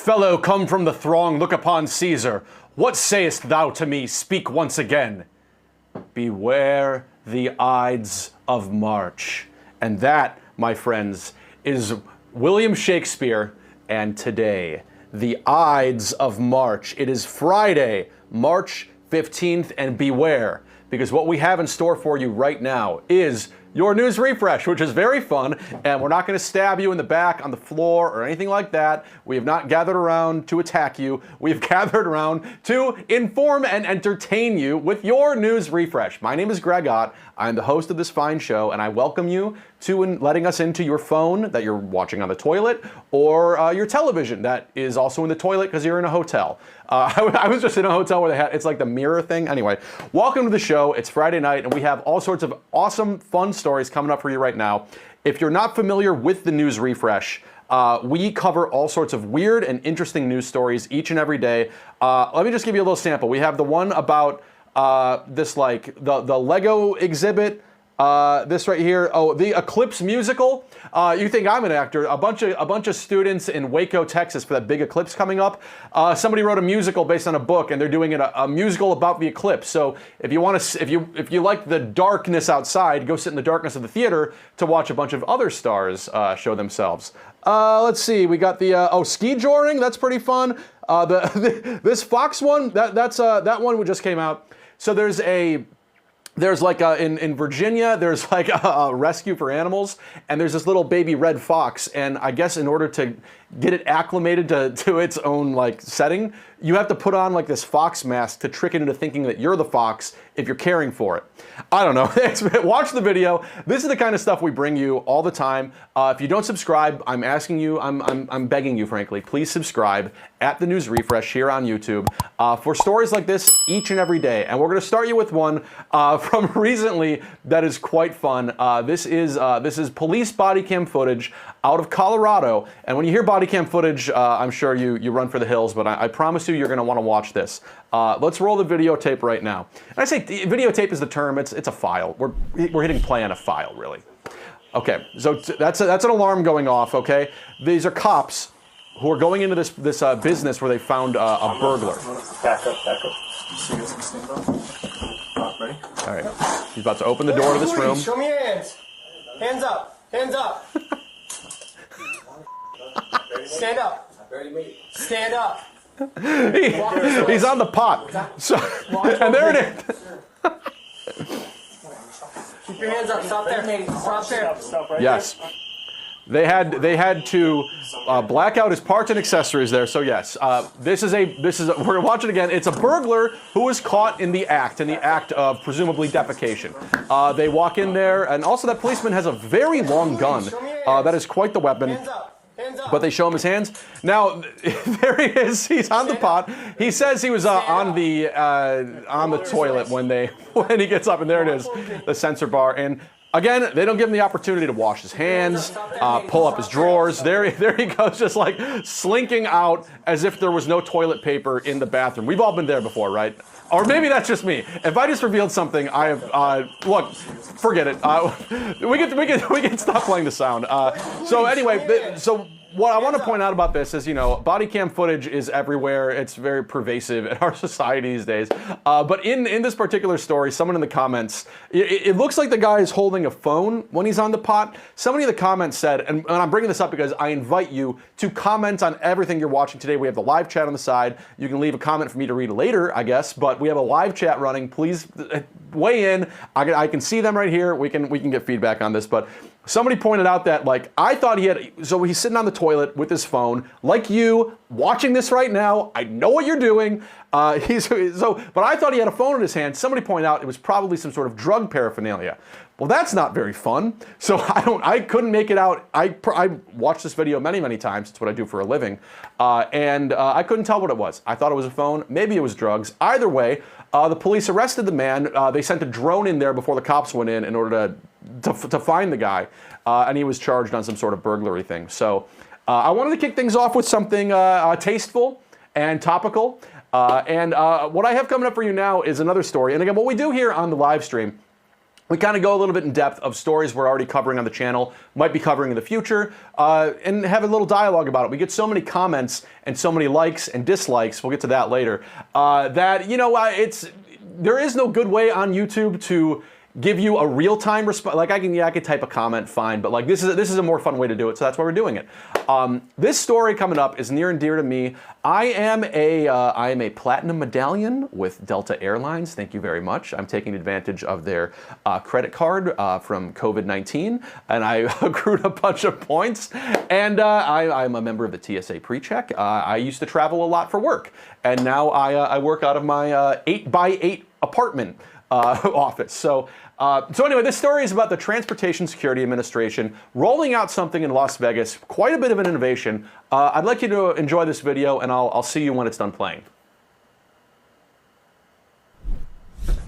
Fellow come from the throng, look upon Caesar. What sayest thou to me? Speak once again. Beware the Ides of March. And that, my friends, is William Shakespeare and today. The Ides of March. It is Friday, March 15th, and beware, because what we have in store for you right now is your news refresh, which is very fun, and we're not going to stab you in the back, on the floor, or anything like that. We have not gathered around to attack you. We've gathered around to inform and entertain you with your news refresh. My name is Greg Ott. I'm the host of this fine show, and I welcome you to letting us into your phone that you're watching on the toilet, or your television that is also in the toilet because you're in a hotel. I was just in a hotel where they had, it's like the mirror thing. Anyway, welcome to the show. It's Friday night, and we have all sorts of awesome, fun stories coming up for you right now. If you're not familiar with the news refresh, we cover all sorts of weird and interesting news stories each and every day. Let me just give you a little sample. We have the one about this, like the Lego exhibit. This right here, the Eclipse musical. You think I'm an actor? A bunch of students in Waco, Texas, for that big eclipse coming up. Somebody wrote a musical based on a book, and they're doing a musical about the eclipse. So if you want to, if you like the darkness outside, go sit in the darkness of the theater to watch a bunch of other stars show themselves. Let's see, we got the ski joring. That's pretty fun. This fox one, that one just came out. So there's like in Virginia, there's like a rescue for animals, and there's this little baby red fox, and I guess in order to get it acclimated to its own like setting, you have to put on like this fox mask to trick it into thinking that you're the fox if you're caring for it. I don't know. Watch the video. This is the kind of stuff we bring you all the time. If you don't subscribe, I'm asking you, I'm begging you, frankly, please subscribe at the News Refresh here on YouTube for stories like this each and every day. And we're going to start you with one from recently that is quite fun. This is police body cam footage out of Colorado. And when you hear body cam footage, I'm sure you run for the hills, but I promise you, you're going to want to watch this. Let's roll the videotape right now. And I say videotape is the term. It's a file. We're hitting play on a file, really. Okay, so that's an alarm going off. Okay, these are cops who are going into this business where they found a burglar. Back up. Ready? All right, he's about to open the door to this room. Show me your hands. Hands up. Hands up. Stand up. Stand up. He's on the pot. So, and there it is. Keep your hands up. Stop there. Stop there. Stop right Yes. They had to black out his parts and accessories there. So yes, this is we're gonna watch it again. It's a burglar who was caught in the act of presumably defecation. They walk in there, and also that policeman has a very long gun. That is quite the weapon. Hands up. Hands up. But they show him his hands. Now, there he is. He's on the pot. He says he was on the toilet when he gets up, and there it is, the sensor bar. And again, they don't give him the opportunity to wash his hands, pull up his drawers. There he goes, just like slinking out as if there was no toilet paper in the bathroom. We've all been there before, right? Or maybe that's just me. If I just revealed something, I have, look, forget it. We can stop playing the sound. So anyway, so what I want to point out about this is, body cam footage is everywhere. It's very pervasive in our society these days. But in this particular story, someone in the comments, it looks like the guy is holding a phone when he's on the pot. Somebody in the comments said, and I'm bringing this up because I invite you to comment on everything you're watching today. We have the live chat on the side. You can leave a comment for me to read later, I guess, but we have a live chat running. Please weigh in. I can see them right here. We can get feedback on this, but somebody pointed out that, like, I thought so he's sitting on the toilet with his phone, like you, watching this right now. I know what you're doing. But I thought he had a phone in his hand. Somebody pointed out it was probably some sort of drug paraphernalia. Well, that's not very fun. So I couldn't make it out. I watched this video many, many times. It's what I do for a living. And I couldn't tell what it was. I thought it was a phone. Maybe it was drugs. Either way, the police arrested the man. They sent a drone in there before the cops went in order to find the guy. And he was charged on some sort of burglary thing. So I wanted to kick things off with something tasteful and topical. What I have coming up for you now is another story. And again, what we do here on the live stream we kind of go a little bit in depth of stories we're already covering on the channel, might be covering in the future, and have a little dialogue about it. We get so many comments and so many likes and dislikes, we'll get to that later, that, you know, there is no good way on YouTube to give you a real-time response. Like I can type a comment, fine, but like this is a more fun way to do it, so that's why we're doing it. This story coming up is near and dear to me. I am a platinum medallion with Delta Airlines. Thank you very much. I'm taking advantage of their credit card from COVID-19, and I accrued a bunch of points. And I'm a member of the TSA PreCheck. I used to travel a lot for work, and now I work out of my 8x8 apartment office. So anyway, this story is about the Transportation Security Administration rolling out something in Las Vegas, quite a bit of an innovation. I'd like you to enjoy this video, and I'll see you when it's done playing.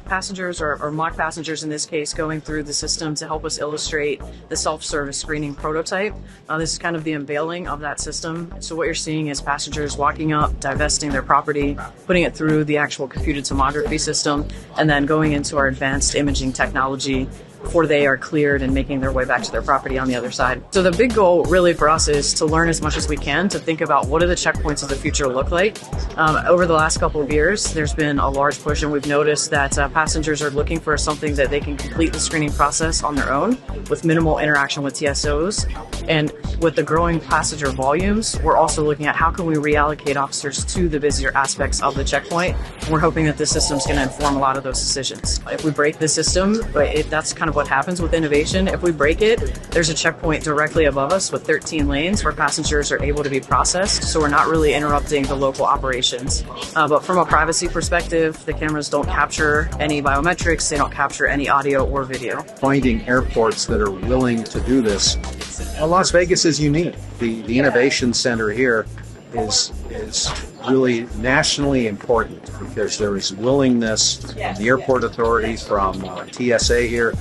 Passengers or mock passengers in this case going through the system to help us illustrate the self-service screening prototype. This is kind of the unveiling of that system. So what you're seeing is passengers walking up, divesting their property, putting it through the actual computed tomography system, and then going into our advanced imaging technology before they are cleared and making their way back to their property on the other side. So the big goal really for us is to learn as much as we can to think about what do the checkpoints of the future look like. Over the last couple of years, there's been a large push, and we've noticed that passengers are looking for something that they can complete the screening process on their own with minimal interaction with TSOs. And with the growing passenger volumes, we're also looking at how can we reallocate officers to the busier aspects of the checkpoint. And we're hoping that this system is going to inform a lot of those decisions. If we break the system, that's kind of what happens with innovation. If we break it, there's a checkpoint directly above us with 13 lanes where passengers are able to be processed, so we're not really interrupting the local operations. But from a privacy perspective, the cameras don't capture any biometrics, they don't capture any audio or video. Finding airports that are willing to do this. Las Vegas is unique. The innovation center here is really nationally important because there is willingness from the airport authority, from TSA here,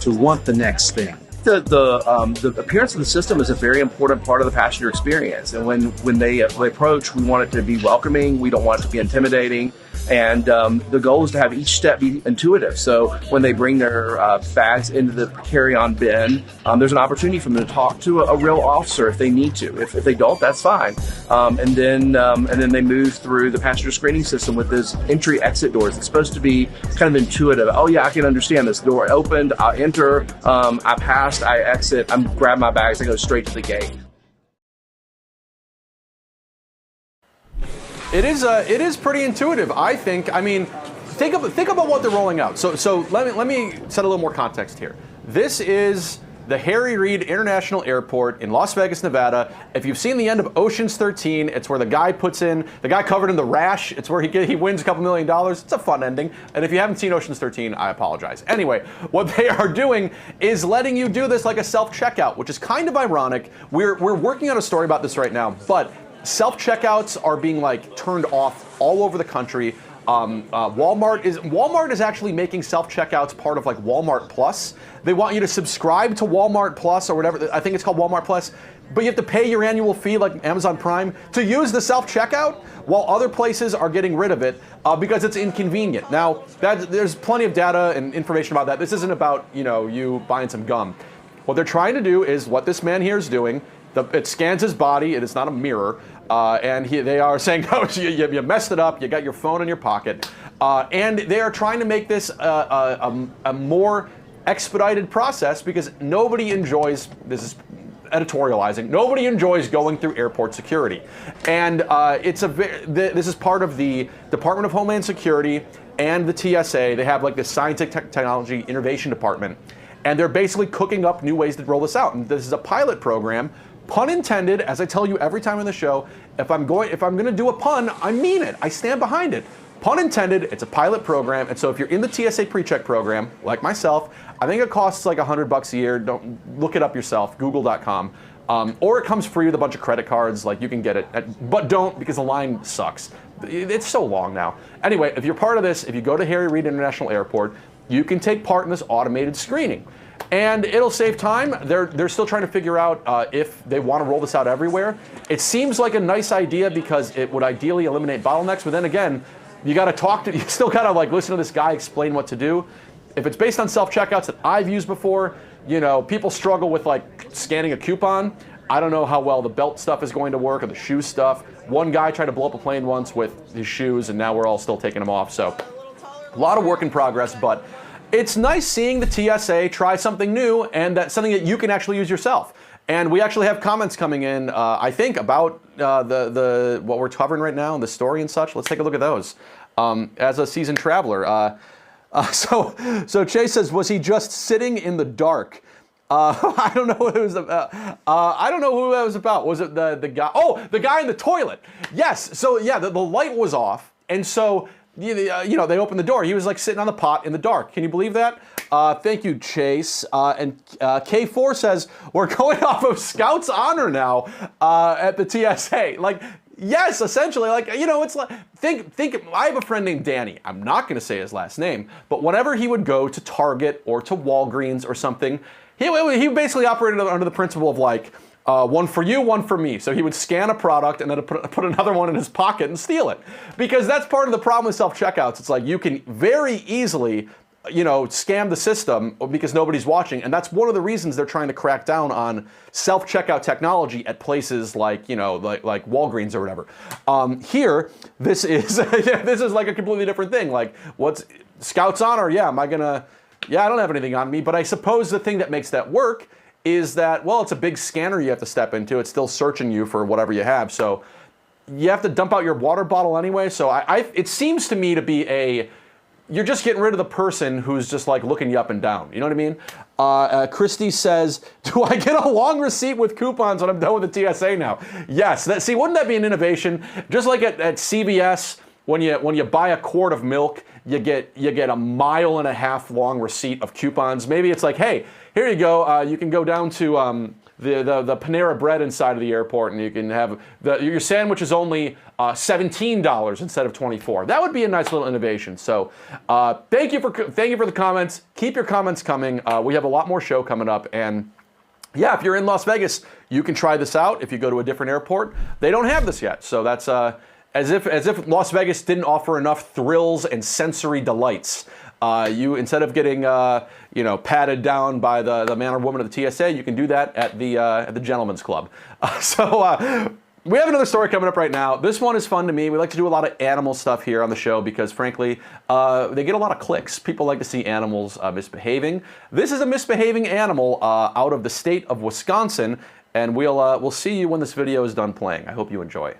to want the next thing. The appearance of the system is a very important part of the passenger experience, and when they approach, we want it to be welcoming. We don't want it to be intimidating, and the goal is to have each step be intuitive. So when they bring their bags into the carry-on bin, there's an opportunity for them to talk to a real officer if they need to. If they don't, that's fine. And then they move through the passenger screening system with those entry-exit doors. It's supposed to be kind of intuitive. Oh yeah, I can understand this. Door opened, I enter, I pass. I exit, I grab my bags, I go straight to the gate. It is pretty intuitive, I think. I mean, think about what they're rolling out. So let me set a little more context here. This is the Harry Reid International Airport in Las Vegas, Nevada. If you've seen the end of Ocean's 13, it's where the guy covered in the rash, it's where he wins a couple $1 million. It's a fun ending. And if you haven't seen Ocean's 13, I apologize. Anyway, what they are doing is letting you do this like a self-checkout, which is kind of ironic. We're working on a story about this right now, but self-checkouts are being like turned off all over the country. Walmart is actually making self-checkouts part of like Walmart Plus. They want you to subscribe to Walmart Plus or whatever. I think it's called Walmart Plus, but you have to pay your annual fee like Amazon Prime to use the self-checkout, while other places are getting rid of it because it's inconvenient. Now, there's plenty of data and information about that. This isn't about you buying some gum. What they're trying to do is what this man here is doing. It scans his body. It is not a mirror. And they are saying, oh, you messed it up. You got your phone in your pocket. And they are trying to make this a more expedited process because nobody enjoys, this is editorializing, nobody enjoys going through airport security. And this is part of the Department of Homeland Security and the TSA. They have like this Scientific Technology Innovation Department. And they're basically cooking up new ways to roll this out. And this is a pilot program. Pun intended, as I tell you every time on the show, if I'm going to do a pun, I mean it. I stand behind it. Pun intended, it's a pilot program, and so if you're in the TSA PreCheck program, like myself, I think it costs like $100 a year. Don't look it up yourself, google.com. Or it comes free with a bunch of credit cards, like you can get it, but don't, because the line sucks. It's so long now. Anyway, if you're part of this, if you go to Harry Reid International Airport, you can take part in this automated screening. And it'll save time. They're still trying to figure out if they want to roll this out everywhere. It seems like a nice idea because it would ideally eliminate bottlenecks, but then again, you still got to like listen to this guy explain what to do. if it's based on self-checkouts that I've used before, you know, people struggle with like scanning a coupon. I don't know how well the belt stuff is going to work or the shoe stuff. One guy tried to blow up a plane once with his shoes, and now we're all still taking them off. So a lot of work in progress, but it's nice seeing the TSA try something new, and that's something that you can actually use yourself. And we actually have comments coming in, I think, about the what we're covering right now, the story and such. Let's take a look at those. As a seasoned traveler, so Chase says, was he just sitting in the dark? I don't know what it was about. I don't know who that was about. Was it the guy? Oh, the guy in the toilet. Yes. So yeah, the light was off, and so you know, they opened the door. He was like sitting on the pot in the dark. Can you believe that? Thank you, Chase. And K4 says we're going off of Scout's honor now at the TSA. Like, yes, essentially. Like, you know, it's like think. I have a friend named Danny. I'm not going to say his last name, but whenever he would go to Target or to Walgreens or something, he basically operated under the principle of like, one for you, one for me. So he would scan a product and then put another one in his pocket and steal it. Because that's part of the problem with self-checkouts. It's like you can very easily, you know, scam the system because nobody's watching. And that's one of the reasons they're trying to crack down on self-checkout technology at places like, you know, like Walgreens or whatever. Here, this is this is like a completely different thing. Like, what's Scout's honor? Yeah, I don't have anything on me, but I suppose the thing that makes that work is that, well, it's a big scanner you have to step into. It's still searching you for whatever you have. So you have to dump out your water bottle anyway. So it seems to me to be you're just getting rid of the person who's just like looking you up and down. You know what I mean? Christy says, do I get a long receipt with coupons when I'm done with the TSA now? Yes. See, wouldn't that be an innovation? Just like at CVS, when you buy a quart of milk, you get a 1.5 mile long receipt of coupons. Maybe it's like, hey, here you go. You can go down to the Panera Bread inside of the airport, and you can have your sandwich is only $17 instead of $24. That would be a nice little innovation. So thank you for the comments. Keep your comments coming. We have a lot more show coming up, and yeah, if you're in Las Vegas, you can try this out. If you go to a different airport, they don't have this yet. So that's as if Las Vegas didn't offer enough thrills and sensory delights. You, instead of getting patted down by the man or woman of the TSA, you can do that at the Gentleman's Club. We have another story coming up right now. This one is fun to me. We like to do a lot of animal stuff here on the show because, frankly, they get a lot of clicks. People like to see animals misbehaving. This is a misbehaving animal out of the state of Wisconsin, and we'll see you when this video is done playing. I hope you enjoy.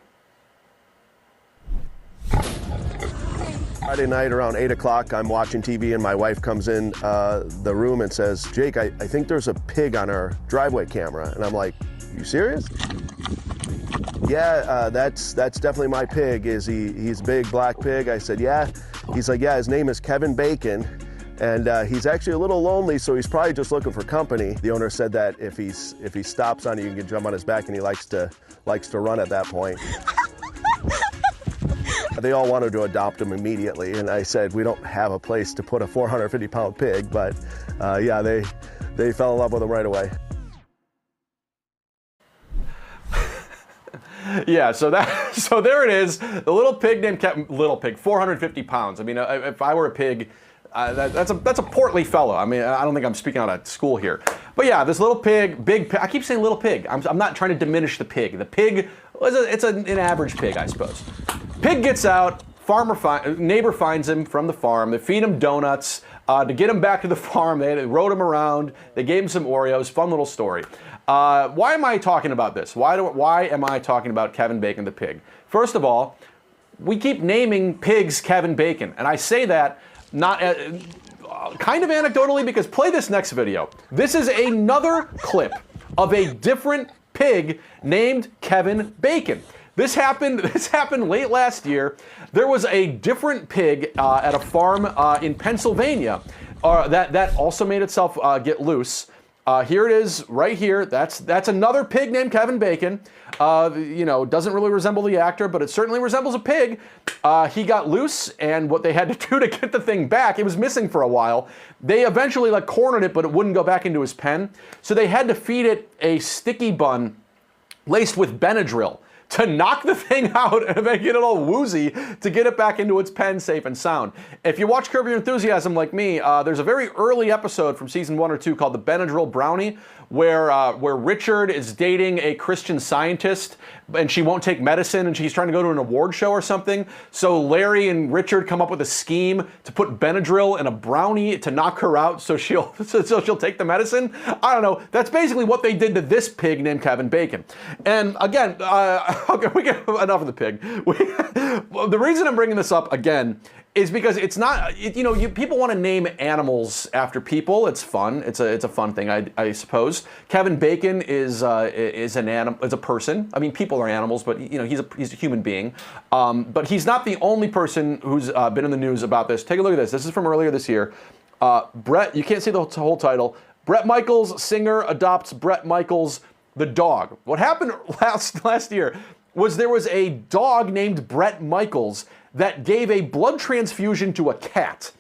Friday night around 8 o'clock, I'm watching TV and my wife comes in the room and says, Jake, I think there's a pig on our driveway camera. And I'm like, you serious? Yeah, that's definitely my pig. He's a big black pig? I said, yeah. He's like, yeah, his name is Kevin Bacon. And he's actually a little lonely, so he's probably just looking for company. The owner said that if he stops on you, you can jump on his back, and he likes to run at that point. They all wanted to adopt him immediately, and I said, we don't have a place to put a 450-pound pig, but yeah, they fell in love with him right away. Yeah, so there it is. The little pig named Kevin, 450 pounds. I mean, if I were a pig, that's a portly fellow. I mean, I don't think I'm speaking out of school here. But yeah, this little pig, big pig. I keep saying little pig. I'm not trying to diminish the pig. The pig, it's an average pig, I suppose. Pig gets out, neighbor finds him from the farm. They feed him donuts to get him back to the farm. They rode him around. They gave him some Oreos. Fun little story. Why am I talking about this? Why am I talking about Kevin Bacon the pig? First of all, we keep naming pigs Kevin Bacon, and I say that not kind of anecdotally because play this next video. This is another clip of a different pig named Kevin Bacon. This happened late last year. There was a different pig at a farm in Pennsylvania that also made itself get loose. Here it is right here. That's another pig named Kevin Bacon. Doesn't really resemble the actor, but it certainly resembles a pig. He got loose, and what they had to do to get the thing back, it was missing for a while. They eventually cornered it, but it wouldn't go back into his pen. So they had to feed it a sticky bun laced with Benadryl to knock the thing out and make it all woozy to get it back into its pen safe and sound. If you watch Curb Your Enthusiasm like me, there's a very early episode from season 1 or 2 called The Benadryl Brownie, where Richard is dating a Christian Scientist and she won't take medicine and she's trying to go to an award show or something. So Larry and Richard come up with a scheme to put Benadryl in a brownie to knock her out so she'll take the medicine. I don't know. That's basically what they did to this pig named Kevin Bacon. And again, okay, we get enough of the pig. The reason I'm bringing this up again is because it's not, people want to name animals after people. It's fun. It's a fun thing, I suppose. Kevin Bacon is an animal, is a person. I mean, people are animals, but he's a human being. But he's not the only person who's been in the news about this. Take a look at this. This is from earlier this year. Brett, you can't see the whole title. Bret Michaels, singer, adopts Bret Michaels, the dog. What happened last year was there was a dog named Bret Michaels that gave a blood transfusion to a cat.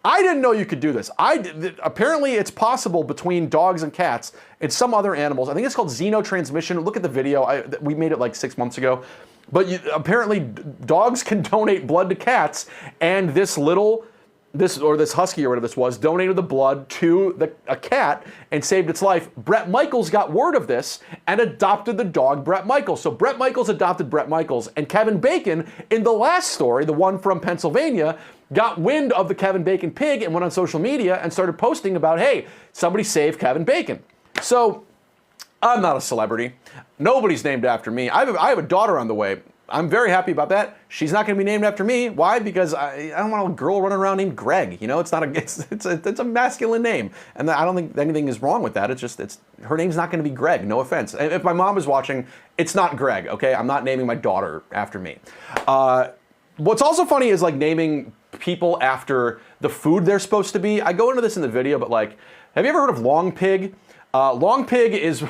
I didn't know you could do this. Apparently it's possible between dogs and cats and some other animals. I think it's called xenotransmission. Look at the video. We made it like 6 months ago. But apparently dogs can donate blood to cats, and this husky or whatever this was donated the blood to a cat and saved its life. Bret Michaels got word of this and adopted the dog Bret Michaels. So Bret Michaels adopted Bret Michaels, and Kevin Bacon, in the last story, the one from Pennsylvania, got wind of the Kevin Bacon pig and went on social media and started posting about, hey, somebody save Kevin Bacon. So I'm not a celebrity. Nobody's named after me. I have a daughter on the way. I'm very happy about that. She's not going to be named after me. Why? Because I don't want a girl running around named Greg. It's not it's a masculine name, and I don't think anything is wrong with that. It's her name's not going to be Greg. No offense. If my mom is watching, it's not Greg. Okay, I'm not naming my daughter after me. What's also funny is like naming people after the food they're supposed to be. I go into this in the video, but like, have you ever heard of long pig? Long pig is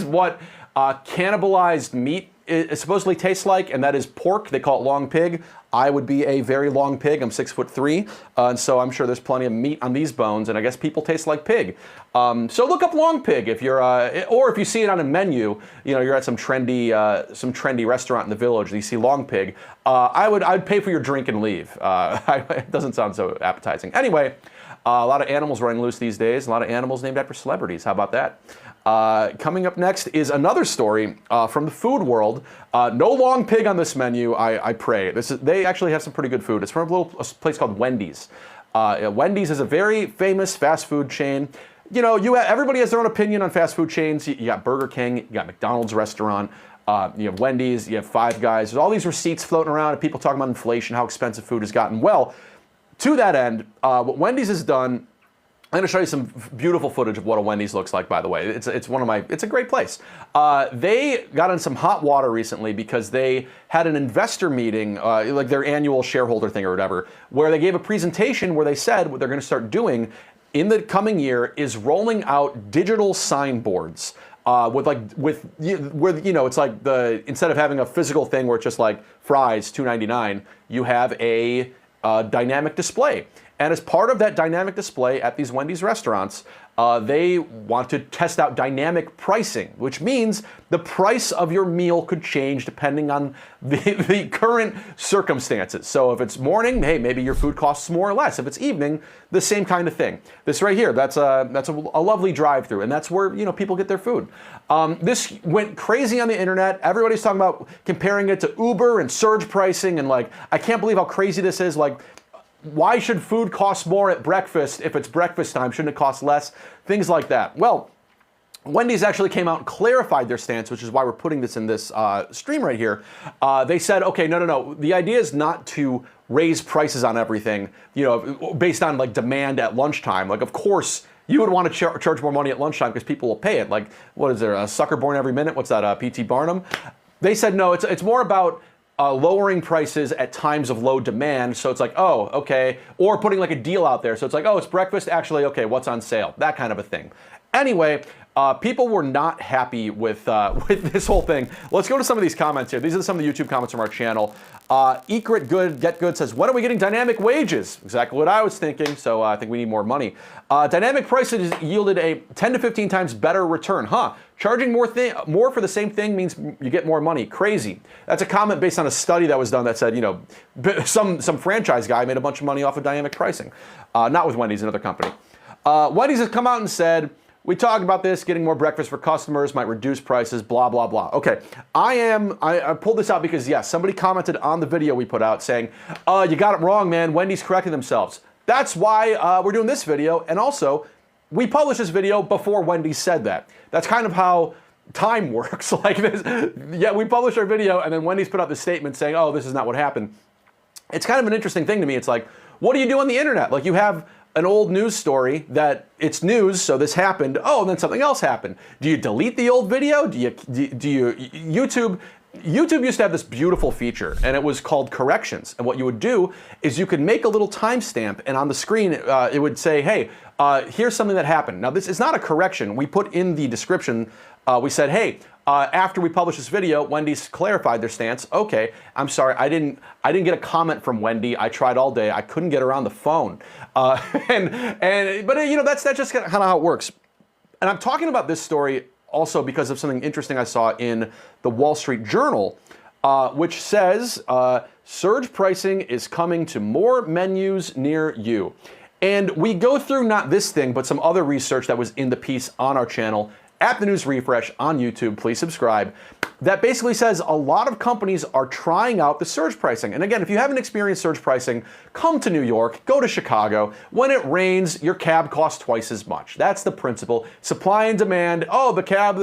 what cannibalized meat it supposedly tastes like, and that is pork. They call it long pig. I would be a very long pig. I'm 6'3", and so I'm sure there's plenty of meat on these bones, and I guess people taste like pig. So look up long pig if you're, or if you see it on a menu, you're at some trendy restaurant in the village, and you see long pig. I'd pay for your drink and leave. It doesn't sound so appetizing. Anyway, a lot of animals running loose these days. A lot of animals named after celebrities. How about that? Coming up next is another story from the food world. No long pig on this menu, I pray. They actually have some pretty good food. It's from a place called Wendys. Wendys is a very famous fast food chain. Everybody has their own opinion on fast food chains. You got Burger King, you got McDonald's restaurant, you have Wendy's, you have Five Guys. There's all these receipts floating around and people talking about inflation, how expensive food has gotten. Well, to that end, what Wendy's has done, I'm going to show you some beautiful footage of what a Wendy's looks like, by the way. It's a great place. They got in some hot water recently because they had an investor meeting, like their annual shareholder thing or whatever, where they gave a presentation where they said what they're going to start doing in the coming year is rolling out digital signboards. It's like instead of having a physical thing where it's just like fries, $2.99, you have a dynamic display. And as part of that dynamic display at these Wendy's restaurants, they want to test out dynamic pricing, which means the price of your meal could change depending on the current circumstances. So if it's morning, hey, maybe your food costs more or less. If it's evening, the same kind of thing. This right here, that's a lovely drive-through, and that's where people get their food. This went crazy on the internet. Everybody's talking about comparing it to Uber and surge pricing, and like, I can't believe how crazy this is. Like, why should food cost more at breakfast if it's breakfast time? Shouldn't it cost less? Things like that. Well, Wendy's actually came out and clarified their stance, which is why we're putting this in this stream right here. They said, okay, no. The idea is not to raise prices on everything, based on like demand at lunchtime. Like, of course, you would want to charge more money at lunchtime because people will pay it. Like, what is there, a sucker born every minute? What's that, P.T. Barnum? They said, no, it's more about lowering prices at times of low demand. So it's like, oh, okay. Or putting like a deal out there. So it's like, oh, it's breakfast. Actually, okay, what's on sale? That kind of a thing. Anyway, people were not happy with this whole thing. Let's go to some of these comments here. These are some of the YouTube comments from our channel. Eat Good, Get Good says, when are we getting dynamic wages? Exactly what I was thinking. So I think we need more money. Dynamic prices yielded a 10 to 15 times better return. Charging more for the same thing means you get more money. Crazy. That's a comment based on a study that was done that said, some franchise guy made a bunch of money off of dynamic pricing. Not with Wendy's, another company. Wendy's has come out and said, we talked about this, getting more breakfast for customers might reduce prices, blah, blah, blah. Okay, I pulled this out because, yes, somebody commented on the video we put out saying, you got it wrong, man, Wendy's correcting themselves. That's why we're doing this video, and also, we published this video before Wendy's said that. That's kind of how time works like this. Yeah, we published our video, and then Wendy's put out this statement saying, oh, this is not what happened. It's kind of an interesting thing to me. It's like, what do you do on the internet? Like, you have an old news story that it's news, so this happened. Oh, and then something else happened. Do you delete the old video? Do you YouTube used to have this beautiful feature, and it was called corrections. And what you would do is you could make a little timestamp, and on the screen it would say, hey, here's something that happened. Now, this is not a correction. We put in the description, we said, hey, after we published this video, Wendy's clarified their stance. Okay, I'm sorry, I didn't get a comment from Wendy. I tried all day. I couldn't get her on the phone. But that's just kind of how it works. And I'm talking about this story also because of something interesting I saw in the Wall Street Journal, which says surge pricing is coming to more menus near you. And we go through not this thing, but some other research that was in the piece on our channel at The News Refresh on YouTube. Please subscribe. That basically says a lot of companies are trying out the surge pricing. And again, if you haven't experienced surge pricing, come to New York, go to Chicago. When it rains, your cab costs twice as much. That's the principle. Supply and demand. Oh, the cab,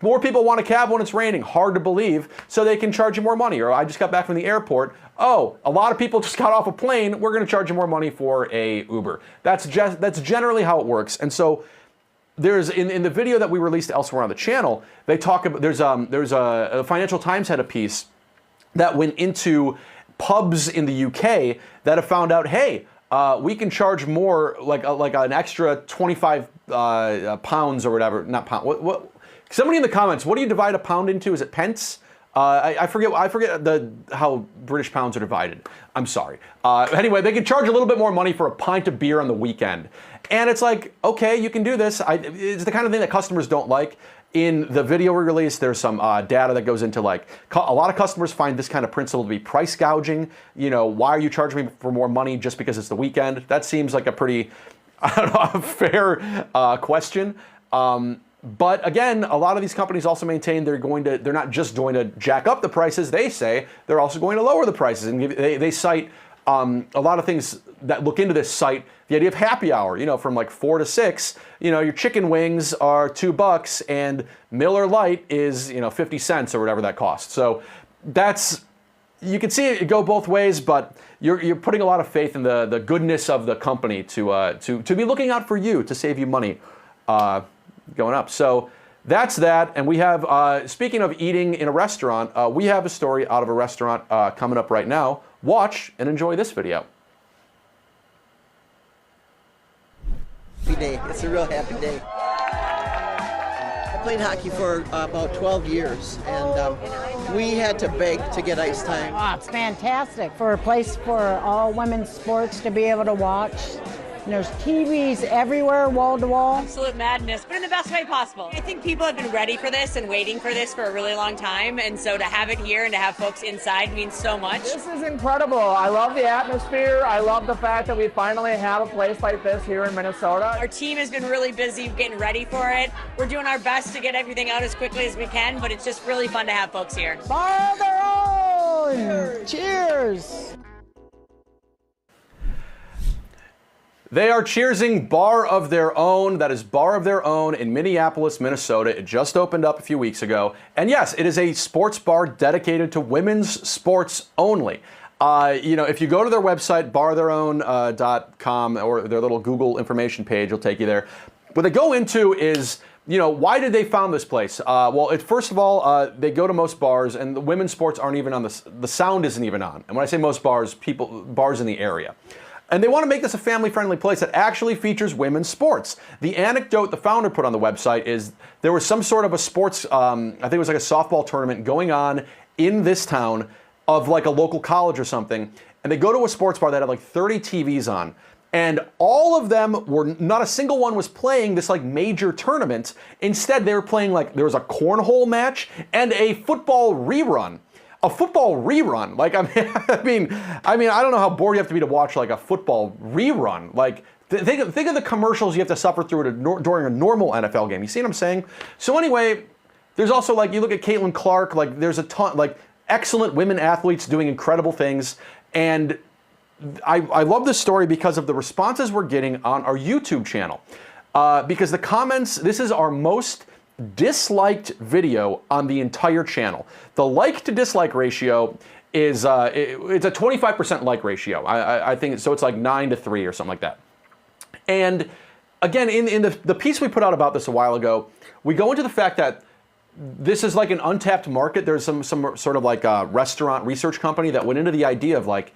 more people want a cab when it's raining. Hard to believe. So they can charge you more money. Or I just got back from the airport. Oh, a lot of people just got off a plane. We're going to charge you more money for a Uber. That's generally how it works. And so there's in the video that we released elsewhere on the channel, they talk about there's a Financial Times had a piece that went into pubs in the UK that have found out, hey, we can charge more, like an extra 25 pounds or whatever. Not pound. What? Somebody in the comments, what do you divide a pound into? Is it pence? I forget how British pounds are divided. I'm sorry. Anyway, they can charge a little bit more money for a pint of beer on the weekend. And it's like, okay, you can do this. It's the kind of thing that customers don't like. In the video we released, there's some data that goes into like, a lot of customers find this kind of principle to be price gouging. Why are you charging me for more money just because it's the weekend? That seems like a pretty, fair question. But again, a lot of these companies also maintain they're not just going to jack up the prices. They say they're also going to lower the prices, and they cite a lot of things that look into this site. The idea of happy hour, from like 4 to 6, your chicken wings are $2 and Miller Lite is 50 cents or whatever that costs. So you can see it go both ways, but you're putting a lot of faith in the goodness of the company to be looking out for you to save you money. Going up. So that's that. And we have, speaking of eating in a restaurant, we have a story out of a restaurant coming up right now. Watch and enjoy this video. Happy day. It's a real happy day. I played hockey for about 12 years, and we had to beg to get ice time. Oh, it's fantastic for a place for all women's sports to be able to watch. And there's TVs everywhere, wall to wall. Absolute madness, but in the best way possible. I think people have been ready for this and waiting for this for a really long time, and so to have it here and to have folks inside means so much. This is incredible. I love the atmosphere. I love the fact that we finally have a place like this here in Minnesota. Our team has been really busy getting ready for it. We're doing our best to get everything out as quickly as we can, but it's just really fun to have folks here. Bar of their own! Cheers! They are cheersing Bar of Their Own. That is Bar of Their Own in Minneapolis, Minnesota. It just opened up a few weeks ago. And yes, it is a sports bar dedicated to women's sports only. If you go to their website, bartherown.com, or their little Google information page, will take you there. What they go into is, why did they found this place? First of all, they go to most bars, and the women's sports aren't even on the sound isn't even on. And when I say most bars, bars in the area. And they want to make this a family-friendly place that actually features women's sports. The anecdote the founder put on the website is there was some sort of a sports, I think it was like a softball tournament going on in this town of like a local college or something. And they go to a sports bar that had like 30 TVs on. And all of them were, not a single one was playing this like major tournament. Instead, they were playing like, there was a cornhole match and a football rerun. A football rerun. Like, I mean, I don't know how bored you have to be to watch like a football rerun. Like, think of the commercials you have to suffer through during a normal NFL game. You see what I'm saying? So anyway, there's also like, you look at Caitlin Clark, like there's a ton, like excellent women athletes doing incredible things. And I love this story because of the responses we're getting on our YouTube channel. Because the comments, this is our most disliked video on the entire channel. The like to dislike ratio is, it's a 25% like ratio. I think, so it's like 9-3 or something like that. And again, in the piece we put out about this a while ago, we go into the fact that this is like an untapped market. There's some sort of like a restaurant research company that went into the idea of like,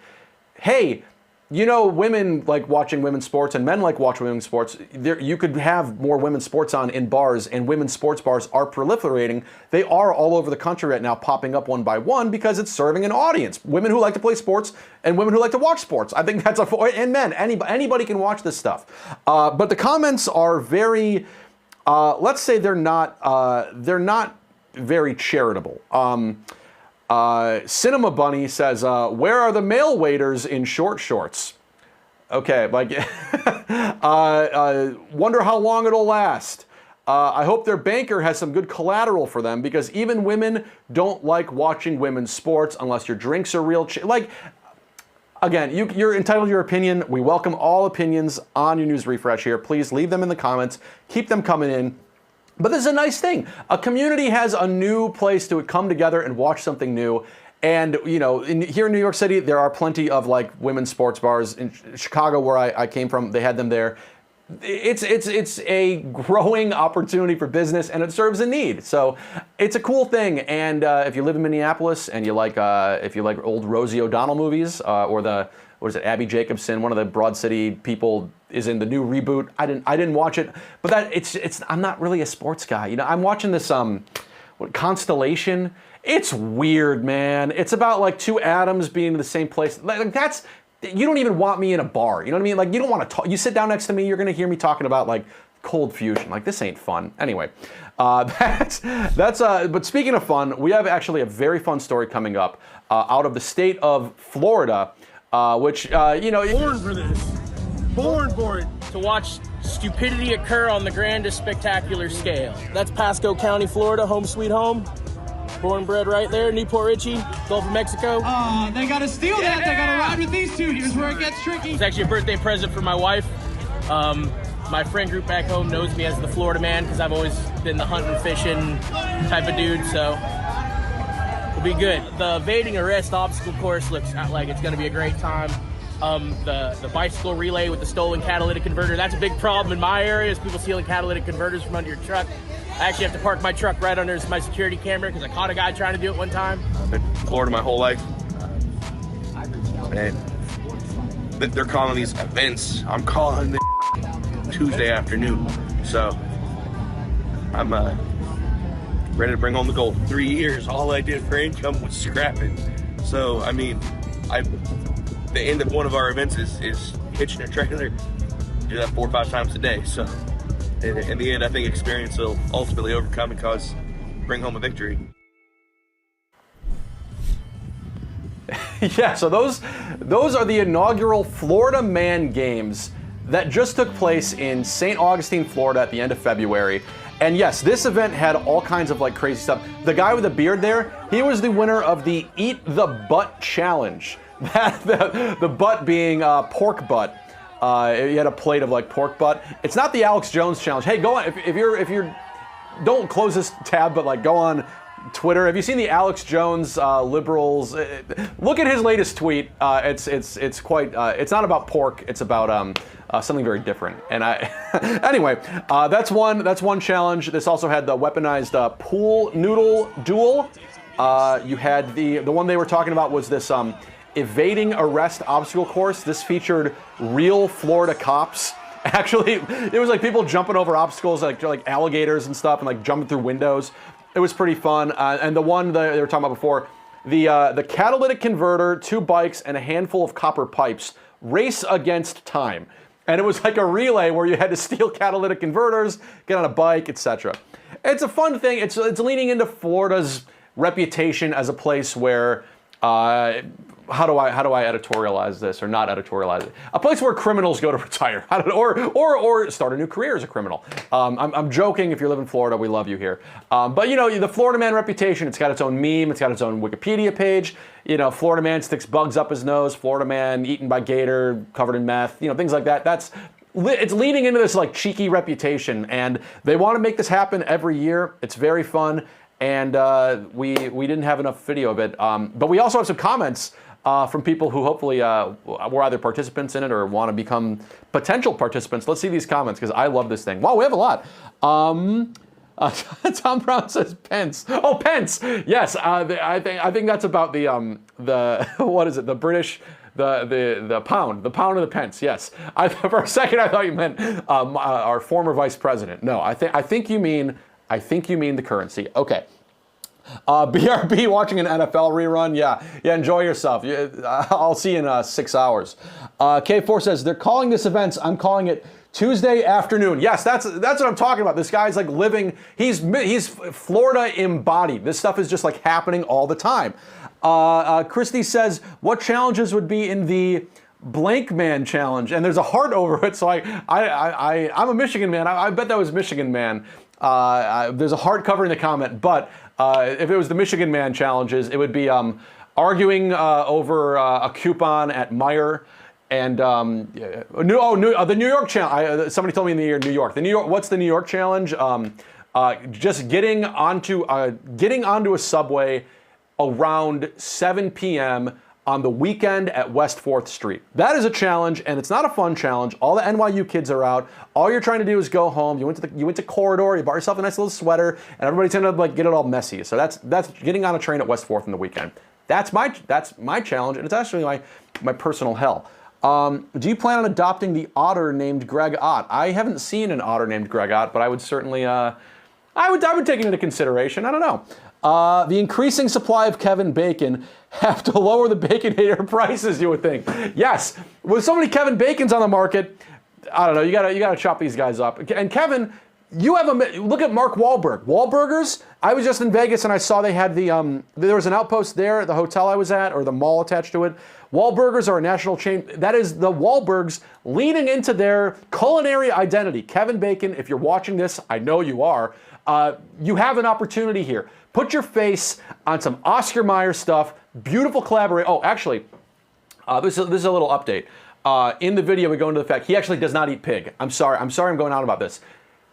hey, you know, women like watching women's sports and men like watching women's sports. You could have more women's sports on in bars, and women's sports bars are proliferating. They are all over the country right now, popping up one by one because it's serving an audience. Women who like to play sports and women who like to watch sports. I think that's and men, anybody can watch this stuff. But the comments are very, let's say they're not very charitable. Cinema Bunny says, where are the male waiters in short shorts? Okay, like, wonder how long it'll last. I hope their banker has some good collateral for them, because even women don't like watching women's sports unless your drinks are real cheap. Like, again, you're entitled to your opinion. We welcome all opinions on your news refresh here. Please leave them in the comments. Keep them coming in. But this is a nice thing. A community has a new place to come together and watch something new. And, you know, here in New York City, there are plenty of like women's sports bars. In Chicago, where I came from, they had them there. It's a growing opportunity for business, and it serves a need. So it's a cool thing. And if you live in Minneapolis and you like, if you like old Rosie O'Donnell movies, or the, what is it, Abby Jacobson, one of the Broad City people, is in the new reboot. I didn't watch it, but I'm not really a sports guy. You know, I'm watching this Constellation. It's weird, man. It's about like two atoms being in the same place. Like that's, you don't even want me in a bar. You know what I mean? Like, you don't want to talk. You sit down next to me, you're gonna hear me talking about like cold fusion. Like, this ain't fun. Anyway, but speaking of fun, we have actually a very fun story coming up out of the state of Florida, which you know, born for this. Born for it. To watch stupidity occur on the grandest spectacular scale. That's Pasco County, Florida, home sweet home. Born and bred right there, Newport Richie, Gulf of Mexico. They gotta steal that. They gotta ride with these two. Here's where it gets tricky. It's actually a birthday present for my wife. My friend group back home knows me as the Florida man because I've always been the hunting, fishing type of dude, so it'll be good. The evading arrest obstacle course looks like it's gonna be a great time. The bicycle relay with the stolen catalytic converter, that's a big problem in my area, is people stealing catalytic converters from under your truck. I actually have to park my truck right under my security camera because I caught a guy trying to do it one time. I've been in Florida my whole life. And they're calling these events. I'm calling it Tuesday afternoon. So I'm ready to bring home the gold. 3 years, all I did for income was scrapping. So, I mean, the end of one of our events is hitching a trailer. Do that 4 or 5 times a day. So in the end, I think experience will ultimately overcome and bring home a victory. Yeah, so those are the inaugural Florida Man Games that just took place in St. Augustine, Florida at the end of February. And yes, this event had all kinds of like crazy stuff. The guy with the beard there, he was the winner of the Eat the Butt Challenge. The butt being pork butt. He had a plate of like pork butt. It's not the Alex Jones challenge. Hey, go on, if you're, don't close this tab, but like go on Twitter. Have you seen the Alex Jones liberals? Look at his latest tweet. It's quite. It's not about pork. It's about something very different. And anyway, that's one challenge. This also had the weaponized pool noodle duel. You had the one they were talking about was this evading arrest obstacle course. This featured real Florida cops. Actually, it was like people jumping over obstacles like alligators and stuff, and like jumping through windows. It was pretty fun. And the one that they were talking about before, the catalytic converter, 2 bikes, and a handful of copper pipes race against time. And it was like a relay where you had to steal catalytic converters, get on a bike, etc. It's a fun thing. It's leaning into Florida's reputation as a place where how do I editorialize this or not editorialize it? A place where criminals go to retire, or start a new career as a criminal. I'm joking. If you live in Florida, we love you here. But you know, the Florida man reputation. It's got its own meme. It's got its own Wikipedia page. You know, Florida man sticks bugs up his nose. Florida man eaten by gator, covered in meth. You know, things like that. It's leading into this like cheeky reputation, and they want to make this happen every year. It's very fun, and we didn't have enough video of it. But we also have some comments from people who hopefully were either participants in it or want to become potential participants. Let's see these comments because I love this thing. Wow, we have a lot. Tom Brown says Pence. Oh, Pence. Yes, I think that's about the what is it? The British. The pound of the pence. Yes, for a second I thought you meant our former vice president. No, I think you mean the currency. Okay. BRB watching an NFL rerun. Yeah. Enjoy yourself. I'll see you in 6 hours. K4 says they're calling this event. I'm calling it Tuesday afternoon. Yes, that's what I'm talking about. This guy's like living. He's Florida embodied. This stuff is just like happening all the time. Christy says, what challenges would be in the blank man challenge? And there's a heart over it, so I'm a Michigan man. I bet that was Michigan man. There's a heart covering the comment, but if it was the Michigan man challenges, it would be arguing over a coupon at Meijer. And the New York challenge. Somebody told me in the year New York. What's the New York challenge? Just getting onto a subway around 7 p.m. on the weekend at West 4th Street. That is a challenge, and it's not a fun challenge. All the NYU kids are out. All you're trying to do is go home. You went to Corridor. You bought yourself a nice little sweater, and everybody's gonna like get it all messy. So that's getting on a train at West 4th on the weekend. That's my challenge, and it's actually my personal hell. Do you plan on adopting the otter named Greg Ott? I haven't seen an otter named Greg Ott, but I would certainly I would take it into consideration. I don't know. The increasing supply of Kevin Bacon have to lower the Baconator prices, you would think. Yes, with so many Kevin Bacons on the market, I don't know, you gotta chop these guys up. And Kevin, you have look at Mark Wahlberg. Wahlburgers, I was just in Vegas and I saw they had there was an outpost there at the hotel I was at, or the mall attached to it. Wahlburgers are a national chain. That is the Wahlbergs leaning into their culinary identity. Kevin Bacon, if you're watching this, I know you are, you have an opportunity here. Put your face on some Oscar Mayer stuff. Beautiful collaboration. Oh, actually, this is a little update. In the video, we go into the fact he actually does not eat pig. I'm sorry I'm going on about this.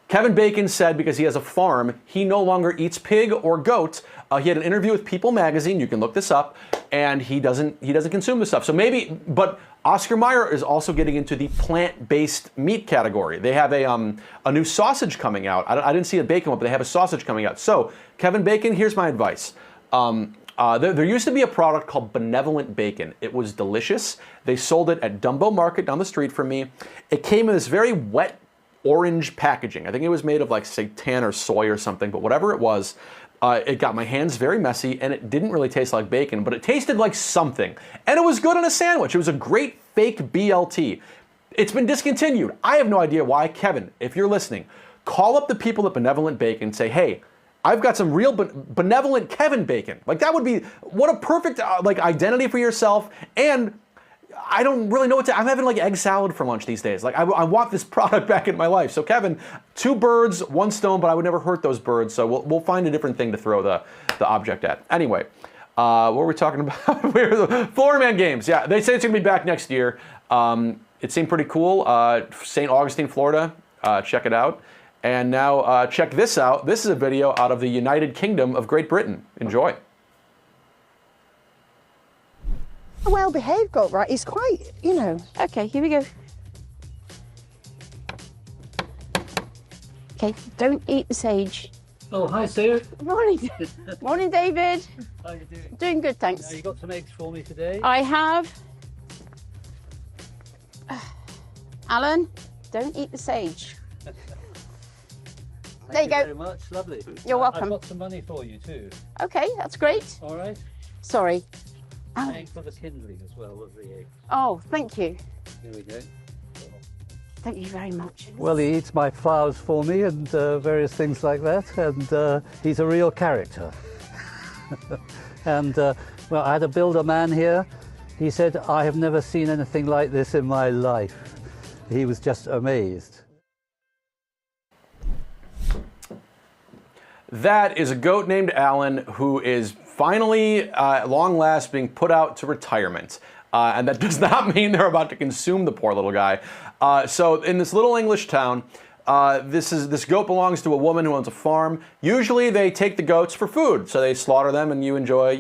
Kevin Bacon said because he has a farm, he no longer eats pig or goat. He had an interview with People Magazine. You can look this up, and he doesn't consume this stuff. So maybe, but Oscar Mayer is also getting into the plant-based meat category. They have a new sausage coming out. I didn't see a bacon one, but they have a sausage coming out. So Kevin Bacon, here's my advice. There used to be a product called Benevolent Bacon. It was delicious. They sold it at Dumbo Market down the street from me. It came in this very wet orange packaging. I think it was made of like seitan or soy or something, but whatever it was, it got my hands very messy, and it didn't really taste like bacon, but it tasted like something. And it was good on a sandwich. It was a great fake BLT. It's been discontinued. I have no idea why. Kevin, if you're listening, call up the people at Benevolent Bacon and say, hey, I've got some real benevolent Kevin Bacon. Like that would be, what a perfect like identity for yourself. And I don't really know what to, I'm having like egg salad for lunch these days. Like I want this product back in my life. So Kevin, 2 birds, 1 stone, but I would never hurt those birds. So we'll find a different thing to throw the object at. Anyway, what were we talking about? The Florida Man Games. Yeah, they say it's gonna be back next year. It seemed pretty cool. St. Augustine, Florida. Check it out. And now check this out. This is a video out of the United Kingdom of Great Britain. Enjoy. A well-behaved goat, right? He's quite, you know. Okay, here we go. Okay, don't eat the sage. Oh, hi, Sue. Morning. Morning, David. How are you doing? Doing good, thanks. You got some eggs for me today? I have. Alan, don't eat the sage. There you go. Thank you very much. Lovely. You're welcome. I've got some money for you too. Okay, that's great. All right. Sorry. Paying for the kindling as well of the egg. Oh, thank you. Here we go. Thank you very much. Well, he eats my flowers for me and various things like that, and he's a real character. And well, I had a builder man here. He said, I have never seen anything like this in my life. He was just amazed. That is a goat named Alan who is finally, at long last, being put out to retirement. And that does not mean they're about to consume the poor little guy. So in this little English town, this goat belongs to a woman who owns a farm. Usually they take the goats for food, so they slaughter them and you enjoy,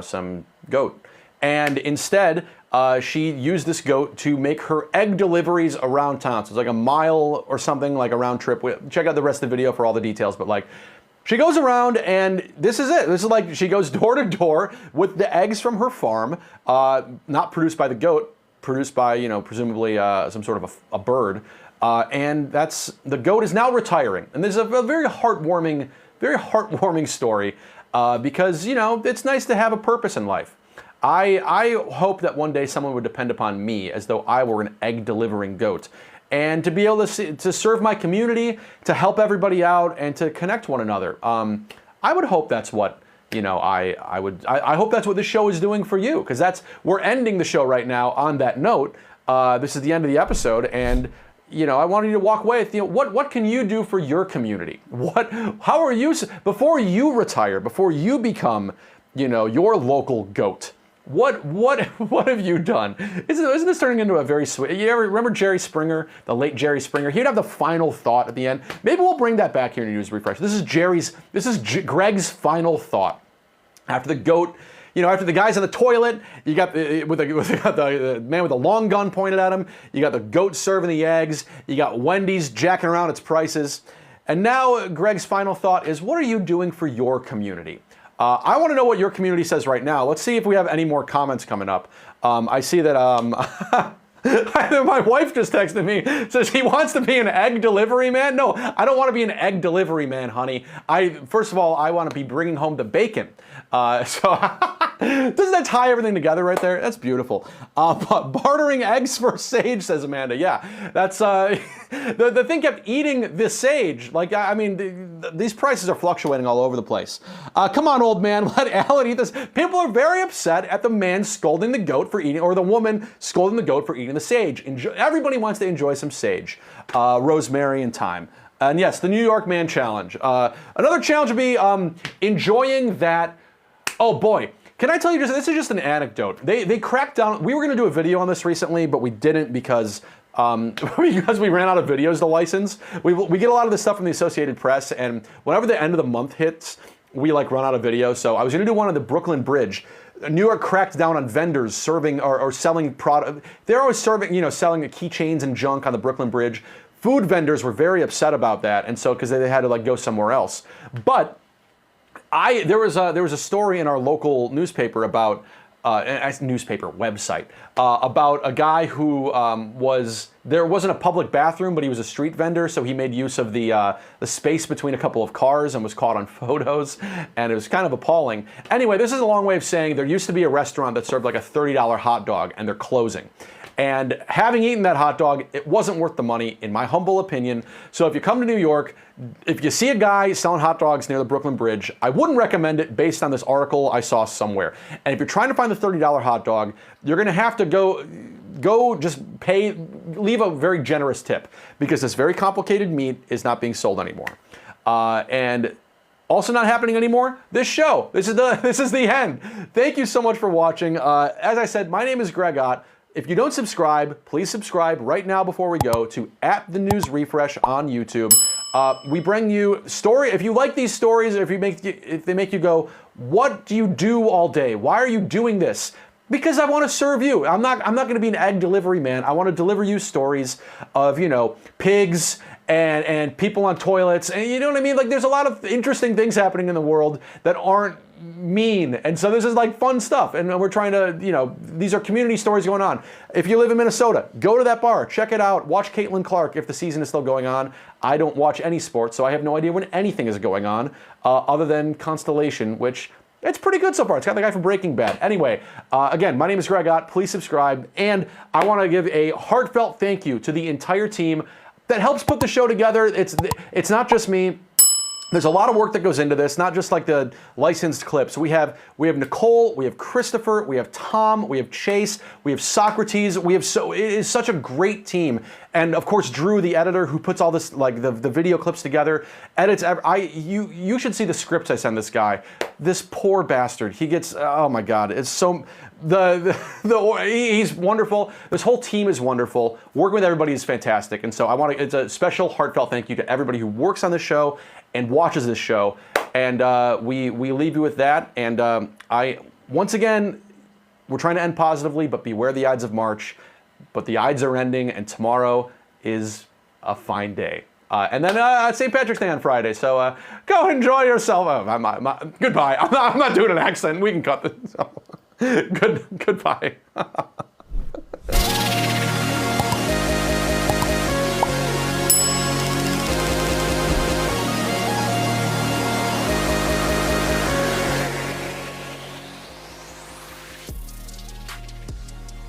some goat. And instead, she used this goat to make her egg deliveries around town. So it's like a mile or something, like a round trip. Check out the rest of the video for all the details, but like, she goes around and this is it. This is like, she goes door to door with the eggs from her farm, not produced by the goat, produced by, presumably some sort of a bird. And the goat is now retiring. And this is a very heartwarming story because, it's nice to have a purpose in life. I hope that one day someone would depend upon me as though I were an egg delivering goat, and to be able to serve my community, to help everybody out, and to connect one another. I would hope that's what I hope that's what this show is doing for you, because we're ending the show right now on that note. This is the end of the episode, and I want you to walk away with, what can you do for your community? How are you, before you retire, before you become, your local goat? What have you done? Isn't this turning into a very sweet? You ever remember Jerry Springer, the late Jerry Springer? He'd have the final thought at the end. Maybe we'll bring that back here in News Refresh. This is Greg's final thought after the goat. After the guy's in the toilet, you got the man with the long gun pointed at him. You got the goat serving the eggs. You got Wendy's jacking around its prices. And now Greg's final thought is, what are you doing for your community? I want to know what your community says right now. Let's see if we have any more comments coming up. I see that my wife just texted me, says he wants to be an egg delivery man. No, I don't want to be an egg delivery man, honey. First of all, I want to be bringing home the bacon. So doesn't that tie everything together right there? That's beautiful. Bartering eggs for sage, says Amanda. Yeah, that's the thing kept eating the sage. Like, these prices are fluctuating all over the place. Come on, old man, let Alan eat this. People are very upset at the man scolding the goat for eating, or the woman scolding the goat for eating the sage. Everybody wants to enjoy some sage, rosemary, and thyme. And yes, the New York Man Challenge. Another challenge would be enjoying that. Oh boy, can I tell you, this is just an anecdote. They cracked down. We were going to do a video on this recently, but we didn't because we ran out of videos to license. We get a lot of this stuff from the Associated Press, and whenever the end of the month hits, we run out of videos. So I was going to do one on the Brooklyn Bridge. New York cracked down on vendors serving or selling product. They're always serving, selling keychains and junk on the Brooklyn Bridge. Food vendors were very upset about that, and so because they had to go somewhere else. But there was a story in our local newspaper about website about a guy who there wasn't a public bathroom, but he was a street vendor, so he made use of the space between a couple of cars and was caught on photos, and it was kind of appalling. Anyway, this is a long way of saying there used to be a restaurant that served like a $30 hot dog, and they're closing. And having eaten that hot dog, it wasn't worth the money, in my humble opinion. So if you come to New York, if you see a guy selling hot dogs near the Brooklyn Bridge, I wouldn't recommend it based on this article I saw somewhere. And if you're trying to find the $30 hot dog, you're going to have to go just leave a very generous tip, because this very complicated meat is not being sold anymore. And also not happening anymore, this show. This is the end. Thank you so much for watching. As I said, my name is Greg Ott. If you don't subscribe, please subscribe right now before we go to @TheNewsRefresh on YouTube. We bring you story. If you like these stories, or if they make you go, what do you do all day? Why are you doing this? Because I want to serve you. I'm not going to be an egg delivery man. I want to deliver you stories of, pigs and people on toilets, and you know what I mean? There's a lot of interesting things happening in the world that aren't mean, and so this is fun stuff, and we're trying to, these are community stories going on. If you live in Minnesota, go to that bar, check it out, watch Caitlin Clark if the season is still going on. I don't watch any sports, so I have no idea when anything is going on, other than Constellation, which It's pretty good so far. It's got the guy from Breaking Bad. Anyway, again, my name is Greg Ott. Please subscribe. And I want to give a heartfelt thank you to the entire team that helps put the show together. It's not just me. There's a lot of work that goes into this, not just like the licensed clips. We have Nicole, we have Christopher, we have Tom, we have Chase, we have Socrates. It is such a great team. And of course, Drew, the editor, who puts all this, like the video clips together, edits. You should see the scripts I send this guy. This poor bastard. He gets, oh my God, it's so. He's wonderful. This whole team is wonderful. Working with everybody is fantastic. And so it's a special heartfelt thank you to everybody who works on the show and watches this show. And we leave you with that. And once again, we're trying to end positively, but beware the Ides of March. But the Ides are ending, and tomorrow is a fine day. And then St. Patrick's Day on Friday. So go enjoy yourself. Goodbye. I'm not doing an accent. We can cut this. Goodbye.